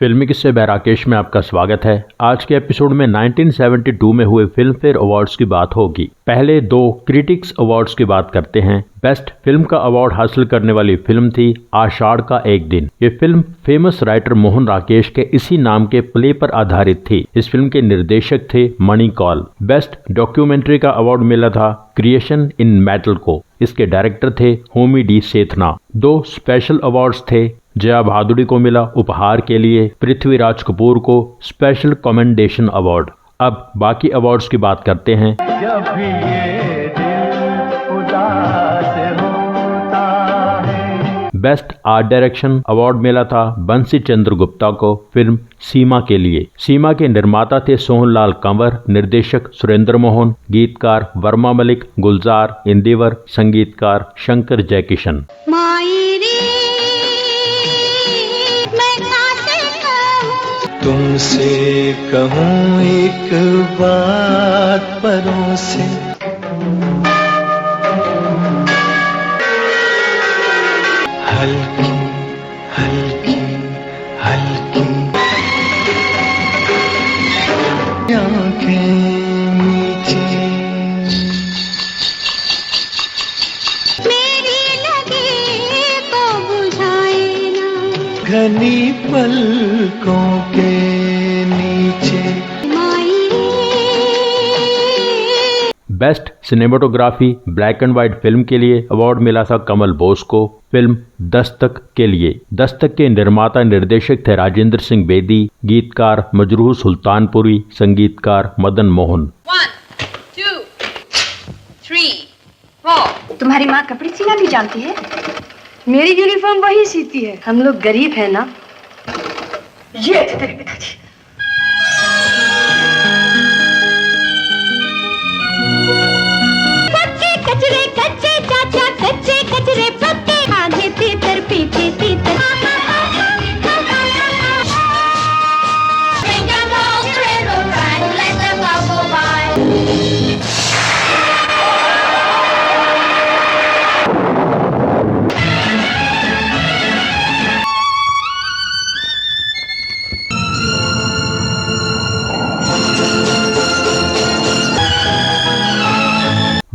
फिल्मी किस्से बाय राकेश में आपका स्वागत है। आज के एपिसोड में 1972 में हुए फिल्म फेयर अवार्ड्स की बात होगी। पहले दो क्रिटिक्स अवार्ड्स की बात करते हैं। बेस्ट फिल्म का अवार्ड हासिल करने वाली फिल्म थी आषाढ़ का एक दिन। ये film famous writer Mohan Rakesh के इसी नाम के प्ले पर आधारित थी। इस फिल्म के निर्देशक थे मणि कौल। बेस्ट डॉक्यूमेंट्री का अवार्ड मिला था क्रिएशन इन मेटल को। इसके डायरेक्टर थे होमी डी सेथना। दो स्पेशल अवार्ड्स थे। जया भादुड़ी को मिला उपहार के लिए, पृथ्वीराज कपूर को स्पेशल कमेंडेशन अवार्ड। अब बाकी अवार्ड्स की बात करते हैं। जब भी ये दिल उदास होता है। बेस्ट आर्ट डायरेक्शन अवार्ड मिला था बंसी चंद्र गुप्ता को फिल्म सीमा के लिए। सीमा के निर्माता थे सोहनलाल कंवर, निर्देशक सुरेंद्र मोहन, गीतकार वर्मा मलिक, गुलजार इंदिवर, संगीतकार शंकर जयकिशन। तुमसे कहूँ एक बात परों से, हल्की हल्की हल्की आँखें नीचे मेरी लगे तो बुझाए ना, घनी पलकों के नीचे। Best cinematography black and white film के लिए अवार्ड मिला था कमल बोस को फिल्म दस्तक के लिए। दस्तक के निर्माता निर्देशक थे राजेंद्र सिंह बेदी, गीतकार मजरूह सुल्तानपुरी, संगीतकार मदन मोहन। 1 2 3 4। तुम्हारी माँ कपड़े सीना भी जानती है? मेरी यूनिफॉर्म वही सीती है। हम लोग गरीब हैं ना। ये थे तेरे पिताजी। कच्चे कचरे कच्चे चाचा, कच्चे कचरे पत्ते, आगे तीतर पीछे तीतर।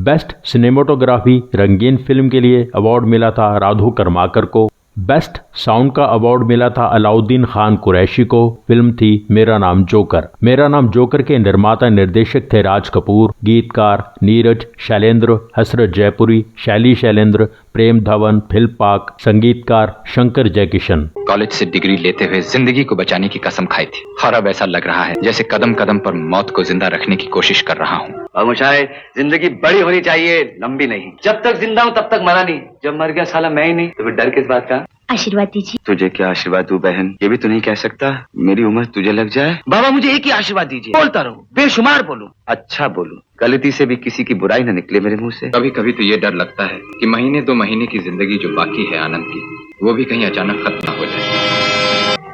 बेस्ट सिनेमेटोग्राफी रंगीन फिल्म के लिए अवार्ड मिला था राधू कर्माकर को। बेस्ट साउंड का अवार्ड मिला था अलाउद्दीन खान कुरैशी को। फिल्म थी मेरा नाम जोकर। मेरा नाम जोकर के निर्माता निर्देशक थे राज कपूर, गीतकार नीरज, शैलेंद्र, हसरत जयपुरी, शैली शैलेंद्र, प्रेम धवन, फिल पाक, संगीतकार शंकर जयकिशन। कॉलेज से डिग्री लेते हुए जिंदगी को बचाने की कसम खाई थी और अब ऐसा लग रहा है जैसे कदम कदम पर मौत को जिंदा रखने की कोशिश कर रहा हूँ। और मुझे जिंदगी बड़ी होनी चाहिए, लंबी नहीं। जब तक जिंदा हूँ तब तक मरा नहीं, जब मर गया साला मैं ही नहीं, तो फिर डर किस बात का। आशीर्वाद दीजिए। तुझे क्या आशीर्वाद दूं बहन, ये भी तो नहीं कह सकता मेरी उम्र तुझे लग जाए। बाबा मुझे एक ही आशीर्वाद दीजिए, बोलता रहूं, बेशुमार बोलूं, अच्छा बोलूं, गलती से भी किसी की बुराई न निकले मेरे मुंह से। कभी कभी तो ये डर लगता है कि महीने 2 महीने की जिंदगी जो बाकी है आनंद की, वो भी कहीं अचानक खत्म हो जाए।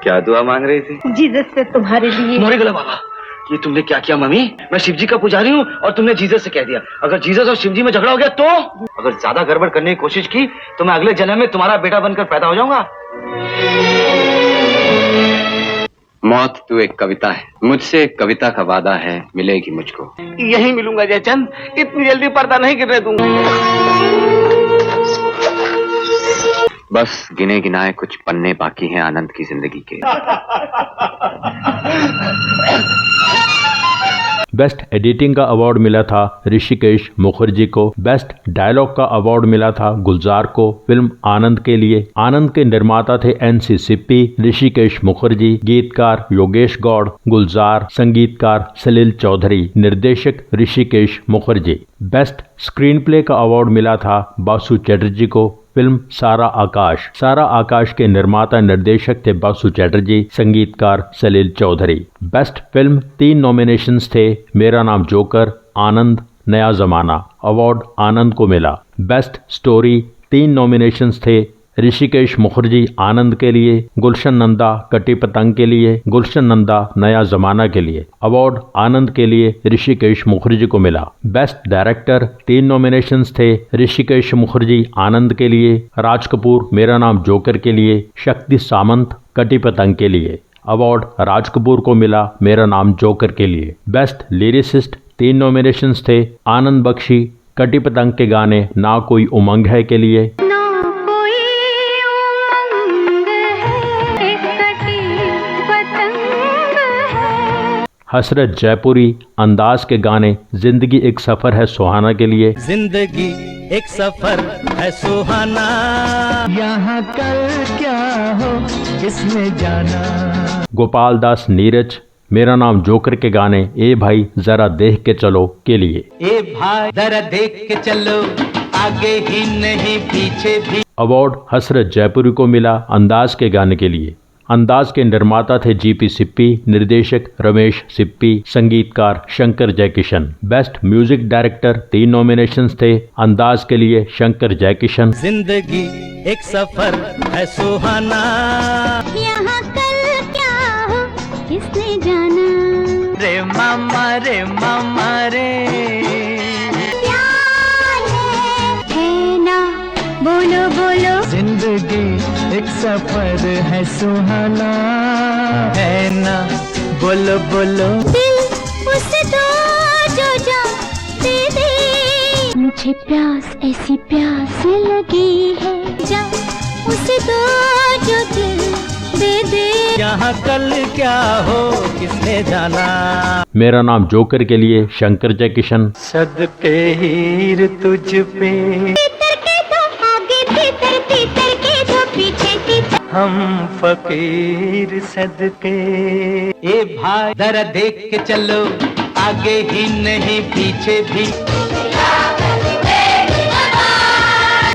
क्या दुआ मांग रही थी? जीसस से तुम्हारे लिए। मोरे गला बाबा, ये तुमने क्या किया मम्मी? मैं शिव जी का पुजारी हूँ और तुमने जीसस से कह दिया। अगर जीसस और शिव जी में झगड़ा हो गया तो? अगर ज्यादा गड़बड़ करने की कोशिश की तो मैं अगले जन्म में तुम्हारा बेटा बनकर पैदा हो जाऊंगा। मौत तू एक कविता है, मुझसे एक कविता का वादा है, मिलेगी मुझको। यही मिलूंगा जयचंद, इतनी जल्दी पर्दा नहीं गिरने दूंगा। बस गिने गिनाए कुछ पन्ने बाकी हैं आनंद की जिंदगी के। बेस्ट एडिटिंग का अवार्ड मिला था ऋषिकेश मुखर्जी को। बेस्ट डायलॉग का अवार्ड मिला था गुलजार को फिल्म आनंद के लिए। आनंद के निर्माता थे NC सिप्पी, ऋषिकेश मुखर्जी, गीतकार योगेश गौड़, गुलजार, संगीतकार सलील चौधरी, निर्देशक Rishikesh Mukherjee. Best screen play का अवार्ड मिला था बासु चैटर्जी को फिल्म सारा आकाश। सारा आकाश के निर्माता निर्देशक थे बासु चैटर्जी, संगीतकार सलील चौधरी। बेस्ट फिल्म 3 नॉमिनेशंस थे मेरा नाम जोकर, आनंद, नया जमाना। अवार्ड आनंद को मिला। बेस्ट स्टोरी 3 नॉमिनेशंस थे ऋषिकेश मुखर्जी आनंद के लिए, गुलशन नंदा कटी पतंग के लिए, गुलशन नंदा नया जमाना के लिए। अवार्ड आनंद के लिए ऋषिकेश मुखर्जी को मिला। बेस्ट डायरेक्टर 3 नॉमिनेशंस थे ऋषिकेश मुखर्जी आनंद के लिए, राज कपूर मेरा नाम जोकर के लिए, शक्ति सामंत कटी पतंग के लिए। अवार्ड राज कपूर को मिला मेरा नाम जोकर के लिए। बेस्ट लिरिसिस्ट 3 नॉमिनेशंस थे, आनंद बख्शी कटी पतंग के गाने ना कोई उमंग है के लिए, ना कोई उमंग है, कटी पतंग है। हसरत जयपुरी अंदाज के गाने जिंदगी एक सफर है सुहाना के लिए, जिंदगी एक सफर है सुहाना, यहाँ कल क्या हो किसने जाना। गोपाल दास नीरज मेरा नाम जोकर के गाने ए भाई जरा देख के चलो के लिए, ए भाई जरा देख के चलो आगे ही नहीं पीछे भी। अवार्ड हसरत जयपुरी को मिला अंदाज के गाने के लिए। अंदाज के निर्माता थे जीपी सिप्पी, निर्देशक रमेश सिप्पी, संगीतकार Shankar Jaikishan. Best music director 3 nominations थे, अंदाज के लिए शंकर जयकिशन। जिंदगी एक सफर है सुहाना, यहाँ कल क्या हो किसने जाना। रे मामा रे मामा रे, प्यार है ना, बोलो बोलो। जिंदगी एक सफर है सुहाना, है ना, बोलो बोलो। दिल उसे दो जो जा दे दे, मुझे प्यास ऐसी प्यास लगी है, जा उसे दो जो दिल दे दे। यहाँ कल क्या हो किसने जाना। मेरा नाम जोकर के लिए शंकर जयकिशन। सदके हीर तुझ पे, तीतर के दो आगे तीतर, तीतर के दो पीछे तीतर। हम फकीर सदके। ए भाई जरा देख के चलो आगे ही नहीं पीछे भी।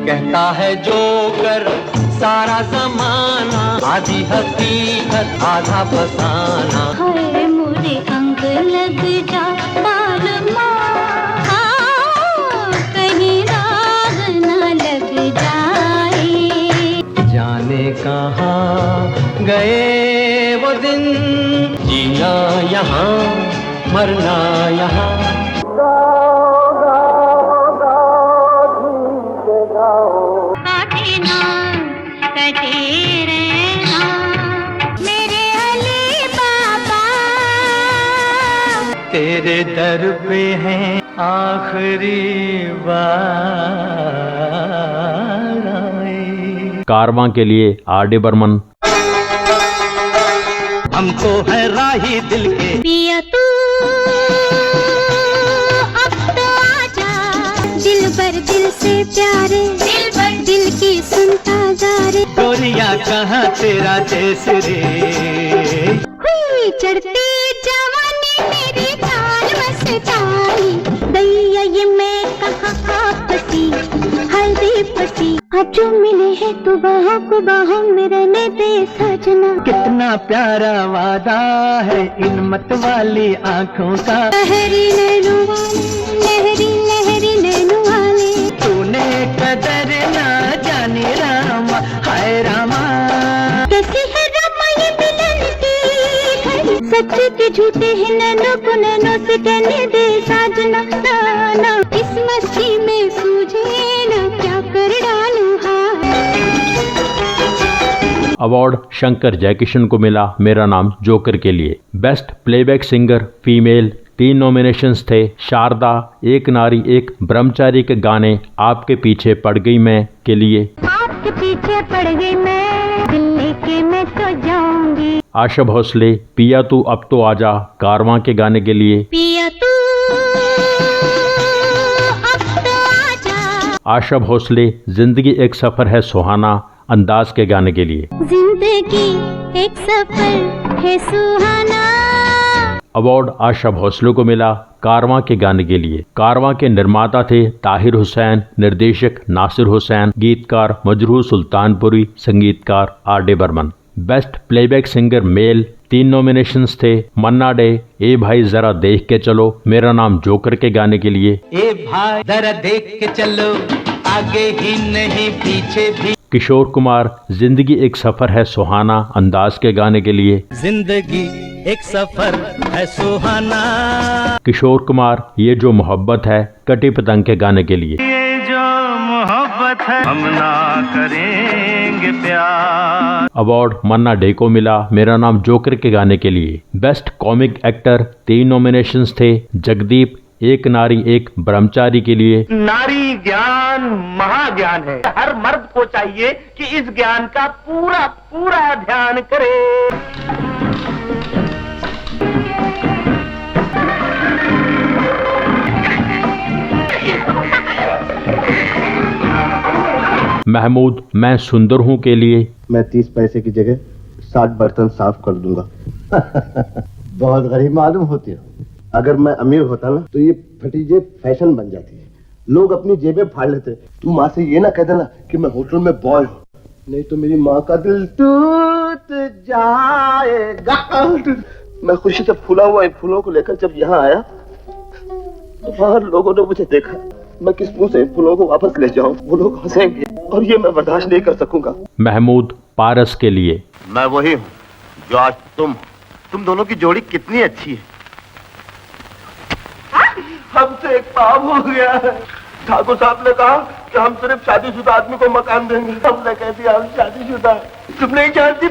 कहता है जोकर सारा जमाना, आधी हकीकत आधा फसाना। हाय मुझे अंग लग जा बाल माँ, कहीं राग न लग जाए। जाने कहाँ गए वो दिन, जीना यहाँ मरना यहाँ। काटे ना कटे रहना मेरे अली बाबा, तेरे दर पे है आखिरी बार आए। कारवां के लिए आर.डी. बर्मन। हमको है राही दिल के, पिया तू अब तो आजा, दिल भर दिल से प्यारे, दिल भर दिल की सुनता जा रे। गोरिया कहाँ तेरा देश रे। हुई चढ़ती जवानी मेरी चाल मस्तानी, दैया ये मैं कहाँ फंसी हल्दी फंसी। अब जो मिले है तू बाहों को बाहों में रहने दे सजना। कितना प्यारा वादा है इन मत वाली आँखों का, लहरी नैनू वाले, लहरी लहरी नैनू वाले। तूने कदर ना जानी रामा, हाय रामा। कैसी है रामा ये मिलन की घड़ी, सच्चे के झूठे हैं नैनों को नैनों से कहने दे साजना। ना इस मस्ती में सूझे ना क्या कर डालूं अवार्ड शंकर जयकिशन को मिला मेरा नाम जोकर के लिए। Best playback singer female 3 nominations थे, शारदा, एक नारी एक ब्रह्मचारी के गाने आपके पीछे पड़ गई मैं के लिए, आपके पीछे पड़ गई मैं, दिल लेके मैं तो जाऊंगी। आशा भोसले पिया तू अब तो आजा कारवां के गाने के लिए, पिया तू अब तो आजा। आशा भोसले जिंदगी एक सफर है सुहाना अंदाज के गाने के लिए, जिंदगी एक सफर है सुहाना। अवार्ड आशा भोसले को मिला कारवां के गाने के लिए। कारवां के निर्माता थे ताहिर हुसैन, निर्देशक नासिर हुसैन, गीतकार मजरूह सुल्तानपुरी, संगीतकार R D. Burman. Best playback singer male 3 nominations थे, मन्ना डे, ए भाई जरा देख के चलो, मेरा नाम जोकर के गाने के लिए, ए भाई जरा देख के चलो आगे ही नहीं पीछे भी। किशोर कुमार जिंदगी एक सफर है सुहाना अंदाज के गाने के लिए, जिंदगी एक सफर है सुहाना। किशोर कुमार ये जो मोहब्बत है कटी पतंग के गाने के लिए, ये जो मोहब्बत है हम ना करेंगे प्यार। अवार्ड मन्ना डे को मिला मेरा नाम जोकर के गाने के लिए। बेस्ट कॉमिक एक्टर 3 नॉमिनेशंस थे। जगदीप एक नारी एक ब्रह्मचारी के लिए। नारी ज्ञान महाज्ञान है, हर मर्द को चाहिए कि इस ज्ञान का पूरा पूरा ध्यान करे। महमूद मैं सुंदर हूँ के लिए। मैं 30 पैसे की जगह 60 बर्तन साफ कर दूंगा। बहुत गरीब मालूम होती हो। अगर मैं अमीर होता ना तो ये फटी जेब फैशन बन जाती है, लोग अपनी जेबें फाड़ लेते। तू माँ से ये ना कह देना कि मैं होटल में बॉय हूँ, नहीं तो मेरी माँ का दिल टूट जाएगा। मैं खुशी से फूला हुआ इन फूलों को लेकर जब यहाँ आया तो बाहर लोगों ने मुझे देखा। मैं किस मुंह से इन फूलों को वापस ले जाऊं? वो लोग हंसेंगे और ये मैं बर्दाश्त नहीं कर सकूंगा। महमूद पारस के लिए। मैं वही हूँ जो आज तुम दोनों की जोड़ी कितनी अच्छी है। हमसे एक पाप हो गया है। ठाकुर साहब ने कहा कि हम सिर्फ शादीशुदा आदमी को मकान देंगे। हमने कह दिया हम शादीशुदा है। तुम नहीं जानती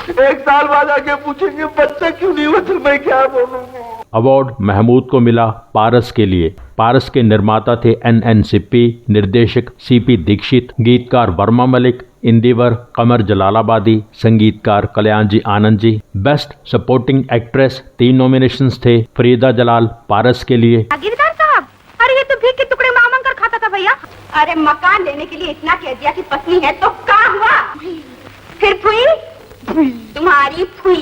तो एक साल बाद आके पूछेंगे बच्चा क्यों नहीं हुआ तो मैं क्या बोलूंगी। अवार्ड महमूद को मिला पारस के लिए। पारस के निर्माता थे NN सिप्पी, निर्देशक CP दीक्षित, गीतकार वर्मा मलिक, इंदिवर कमर जलालाबादी, संगीतकार कल्याण जी Anand ji. Best supporting actress 3 nominations थे। फरीदा जलाल पारस के लिए। गिरदार साहब, अरे ये तो भीख के टुकड़े मांग कर खाता था भैया। अरे मकान लेने के लिए इतना कह दिया कि पत्नी है तो क्या हुआ? फिर फुई तुम्हारी फुई,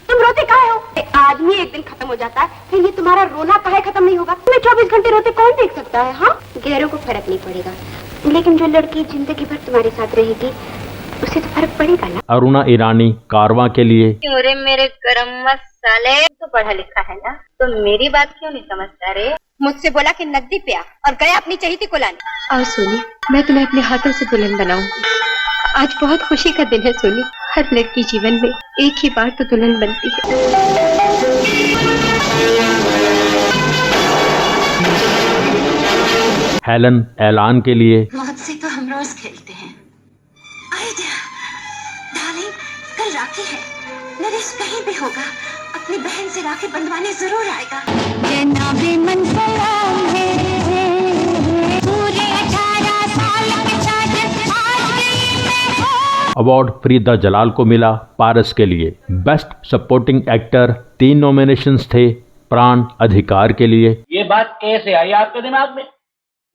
तुम रोते काहे हो? आदमी एक दिन खत्म हो जाता है, फिर ये तुम्हारा रोना काहे खत्म नहीं होगा? तुम्हें 24 घंटे रोते कौन देख सकता है? हाँ, गैरों को फर्क नहीं पड़ेगा, लेकिन जो लड़की जिंदगी भर तुम्हारे साथ रहेगी उसे तो फर्क पड़ेगा ना। अरुणा ईरानी कारवां के लिए। अरे मेरे गरम मसाले, तो पढ़ा लिखा है ना, तो मेरी बात क्यों नहीं समझता रे? मुझसे बोला कि नकदी पे आ और गया अपनी चहेती को लाने। और सोनी, मैं तुम्हें अपने हाथों से दुल्हन बनाऊंगी। आज बहुत खुशी का दिन है सोनी। हर लड़की जीवन में एक ही बार तो दुल्हन बनती है। हेलन ऐलान के लिए। मौत से तो हम रोज खेलते हैं। डार्लिंग, कल राखी है, नरेश कहीं भी होगा, अपनी बहन से राखी बंधवाने जरूर आएगा। जनाबे मन सलाम है, पूरे 18 साल के चादर आज गई मैं हो। अवार्ड फरीदा जलाल को मिला पारस के लिए। बेस्ट सपोर्टिंग एक्टर 3 नॉमिनेशंस थे। प्राण अधिकार के लिए। ये बात कैसे आई आपके दिमाग में?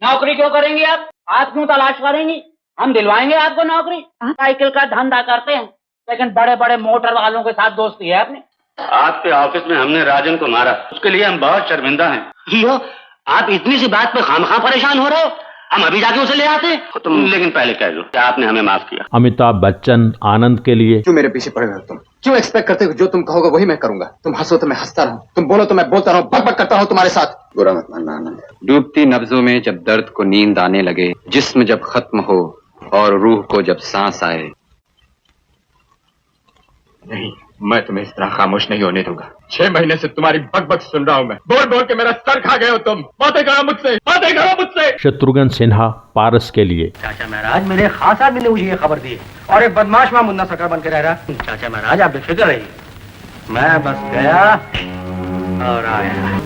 नौकरी क्यों करेंगी आप? आप क्यों तलाश करेंगी? हम दिलवाएंगे आपको नौकरी। साइकिल का धंधा करते हैं, लेकिन बड़े बड़े मोटर वालों के साथ दोस्ती है आपने। आपके ऑफिस में हमने राजन को मारा, उसके लिए हम बहुत शर्मिंदा हैं। लो, आप इतनी सी बात पे खामखा परेशान हो रहे हो? हम अभी जाके उसे ले आते हैं। तुम लेकिन पहले कह दो कि आपने हमें माफ किया। अमिताभ बच्चन आनंद के लिए। क्यों मेरे पीछे पड़े हो तुम? क्यों एक्सपेक्ट करते हो जो तुम कहोगे वही मैं करूंगा? तुम हंसो तो मैं हंसता रहूं, तुम बोलो तो मैं बोलता रहूं, बक बक करता रहूं तुम्हारे साथ। बुरा मत मानना आनंद। डूबती नब्जों में जब दर्द को नींद आने लगे, जिस्म जब खत्म हो और रूह को जब सांस आए। नहीं, मैं तुम्हें इस तरह खामोश नहीं होने दूंगा। 6 महीने से तुम्हारी बक बक सुन रहा हूं मैं। बोल बोल के मेरा सर खा गए हो तुम। बातें करो मुझसे, बातें करो मुझसे। शत्रुघ्न सिन्हा पारस के लिए। चाचा महाराज, मेरे खास आदमी ने मुझे ये खबर दी और एक बदमाश वहाँ मुन्ना सरकार बन के रह रहा। चाचा महाराज आप बेफिक्र रहिए, मैं बस गया और आया।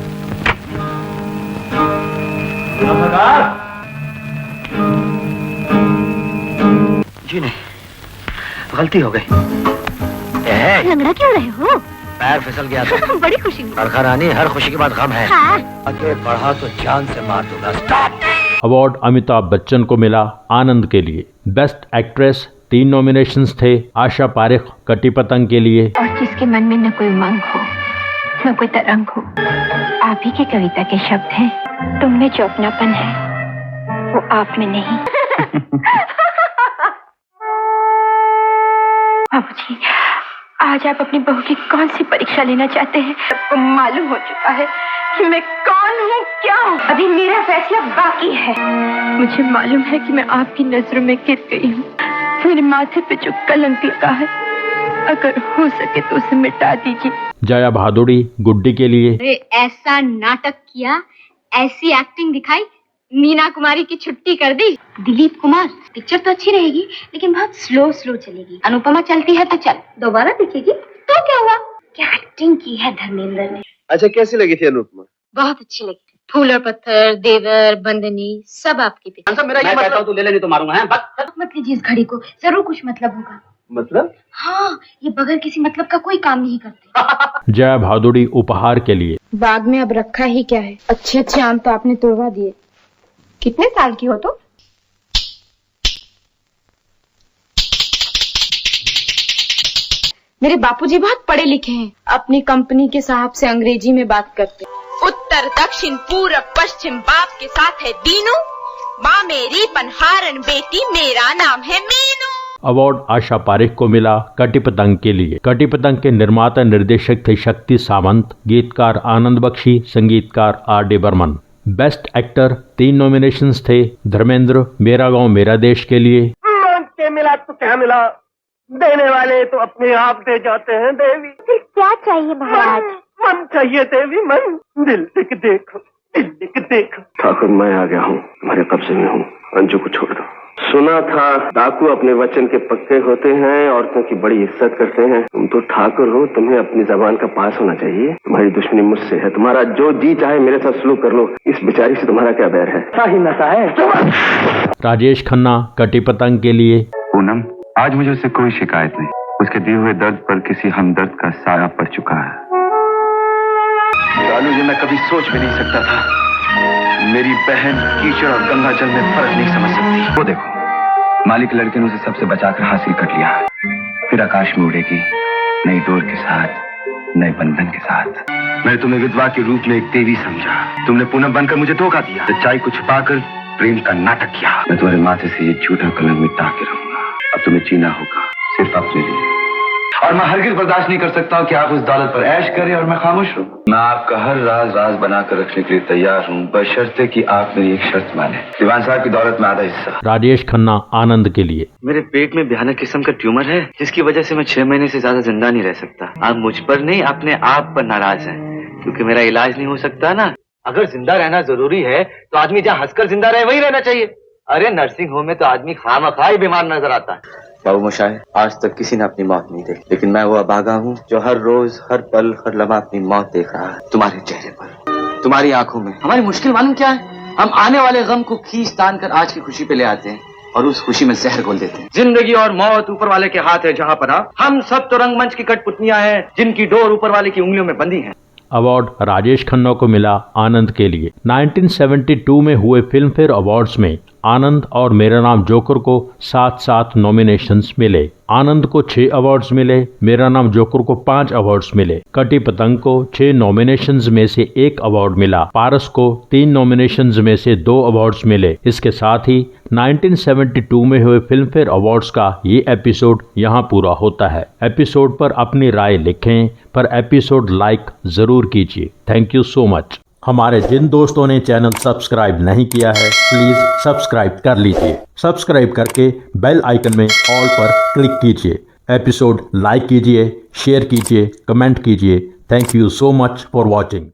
जी नहीं, गलती हो गई। लंगड़ा क्यों रहे हो? पैर फिसल गया था। बड़ी खुशी हुई। बरखा रानी, हर खुशी के बाद गम है। हाँ। आगे बढ़ा तो जान से मार दूंगा। अवार्ड अमिताभ बच्चन को मिला आनंद के लिए। बेस्ट एक्ट्रेस 3 नॉमिनेशंस थे। आशा पारेख कटी पतंग के लिए। और जिसके मन में न कोई उमंग हो, न कोई तरंग हो, आप ही की कविता के शब्द हैं। तुम में जो अपनापन है वो आप में नहीं। बाबूजी, आज आप अपनी बहू की कौन सी परीक्षा लेना चाहते हैं? सबको मालूम हो चुका है कि मैं कौन हूँ, क्या हूँ। अभी मेरा फैसला बाकी है। मुझे मालूम है कि मैं आपकी नजरों में गिर गई हूँ। मेरे माथे पे जो कलंक लगा है, अगर हो सके तो उसे मिटा दीजिए। जया भादुड़ी गुड्डी के लिए। अरे ऐसा नाटक किया, ऐसी एक्टिंग दिखाई, मीना कुमारी की छुट्टी कर दी। दिलीप कुमार, पिक्चर तो अच्छी रहेगी लेकिन बहुत स्लो चलेगी। अनुपमा चलती है तो चल, दोबारा दिखेगी तो क्या हुआ? क्या एक्टिंग की है धर्मेंद्र ने। अच्छा, कैसी लगी थी अनुपमा? बहुत अच्छी लगी। फूल और पत्थर, देवर, बंदनी, सब आपकी पिक्चर। मेरा ये कहता हूँ तू ले लेनी तो मारूंगा। हैं मत लीजिए इस घड़ी को, जरूर कुछ मतलब होगा। मतलब? हाँ, ये बगैर किसी मतलब का कोई काम नहीं करते। जया भादुड़ी उपहार के लिए। बाग में अब रखा ही क्या है, अच्छे आम तो आपने तोड़वा दिए। कितने साल की हो तो? मेरे बापूजी बहुत पढ़े लिखे हैं, अपनी कंपनी के साहब से अंग्रेजी में बात करते। उत्तर दक्षिण पूर्व पश्चिम बाप के साथ है दीनू, माँ मेरी पनहारन बेटी, मेरा नाम है मीनू। अवार्ड आशा पारेख को मिला कटी पतंग के लिए। कटी पतंग के निर्माता निर्देशक थे शक्ति सावंत, गीतकार आनंद बख्शी, संगीतकार R.D. Burman. Best actor 3 nominations थे। धर्मेंद्र मेरा गांव मेरा देश के लिए। मांग के मिला तो क्या मिला, देने वाले तो अपने आप दे जाते हैं देवी। क्या चाहिए महाराज? मन चाहिए देवी, मन। दिल लिख देखो, दिल लिख देखो। ठाकुर, मैं आ गया हूँ, तुम्हारे कब्जे में हूँ, अंजू को छोड़ दो। सुना था डाकू अपने वचन के पक्के होते हैं, औरतों की बड़ी इज्जत करते हैं। तुम तो ठाकुर हो, तुम्हें अपनी जबान का पास होना चाहिए। तुम्हारी दुश्मनी मुझसे है, तुम्हारा जो जी चाहे मेरे साथ सलूक कर लो। इस बेचारी से तुम्हारा क्या बैर है? सही नशा है। राजेश खन्ना कटी पतंग के लिए। पूनम, आज मुझे उससे कोई शिकायत नहीं। उसके दिए हुए दर्द पर किसी हमदर्द का साया पड़ चुका है। लालू जी, मैं कभी सोच भी नहीं सकता था मेरी बहन कीचड़ और गंगा जल में फर्क नहीं समझ सकती। वो देखो, मालिक लड़के ने उसे सबसे बचाकर हासिल कर लिया, फिर आकाश में उड़ेगी नई डोर के साथ, नए बंधन के साथ। मैं तुम्हें विधवा के रूप में एक देवी समझा, तुमने पूनम बनकर मुझे धोखा दिया, सच्चाई को छुपाकर प्रेम का नाटक किया। मैं तुम्हारे माथे से ये झूठा कलंक मिटा के रहूंगा। अब तुम्हें जीना होगा सिर्फ अपने लिए, और मैं हरगिज बर्दाश्त नहीं कर सकता कि आप उस दौलत पर ऐश करें और मैं खामोश हूँ। मैं आपका हर राज बनाकर रखने के लिए तैयार हूँ, बशर्ते कि आप मेरी एक शर्त माने। दीवान साहब की दौलत में आधा हिस्सा। राजेश खन्ना आनंद के लिए। मेरे पेट में भयानक किस्म का ट्यूमर है, जिसकी वजह से मैं 6 महीने से ज्यादा जिंदा नहीं रह सकता। आप मुझ पर नहीं, अपने आप पर नाराज हैं, क्योंकि मेरा इलाज नहीं हो सकता ना। अगर जिंदा रहना जरूरी है तो आदमी जहाँ हंसकर जिंदा रहे वही रहना चाहिए। अरे नर्सिंग होम में तो आदमी खामखा ही बीमार नजर आता है। बाबू मोशाय, आज तक किसी ने अपनी मौत नहीं देखी, लेकिन मैं वो अभागा हूँ जो हर रोज, हर पल, हर लम्हा अपनी मौत देख रहा है। तुम्हारे चेहरे पर, तुम्हारी आंखों में। हमारी मुश्किल मालूम क्या है? हम आने वाले गम को खींच तान कर आज की खुशी पे ले आते हैं और उस खुशी में जहर घोल देते हैं। जिंदगी और मौत ऊपर वाले के हाथ है जहाँ पना। हम सब तो रंगमंच की कठपुतलियां हैं, जिनकी डोर ऊपर वाले की उंगलियों में बंधी है। अवार्ड राजेश खन्ना को मिला आनंद के लिए। 1972 में हुए फिल्म फेयर अवार्ड्स में आनंद और मेरा नाम जोकर को 7 नॉमिनेशंस मिले। आनंद को 6 अवार्ड्स मिले, मेरा नाम जोकर को 5 अवार्ड्स मिले। कटी पतंग को 6 नॉमिनेशंस में से 1 अवार्ड मिला। पारस को 3 नॉमिनेशंस में से 2 अवार्ड्स मिले। इसके साथ ही 1972 में हुए फिल्म फेयर अवार्ड्स का ये एपिसोड यहाँ पूरा होता है। एपिसोड पर अपनी राय लिखें, पर एपिसोड लाइक जरूर कीजिए। Thank you so much. हमारे जिन दोस्तों ने चैनल सब्सक्राइब नहीं किया है, प्लीज सब्सक्राइब कर लीजिए। सब्सक्राइब करके बेल आइकन में ऑल पर क्लिक कीजिए। एपिसोड लाइक कीजिए, शेयर कीजिए, कमेंट कीजिए। Thank you so much for watching.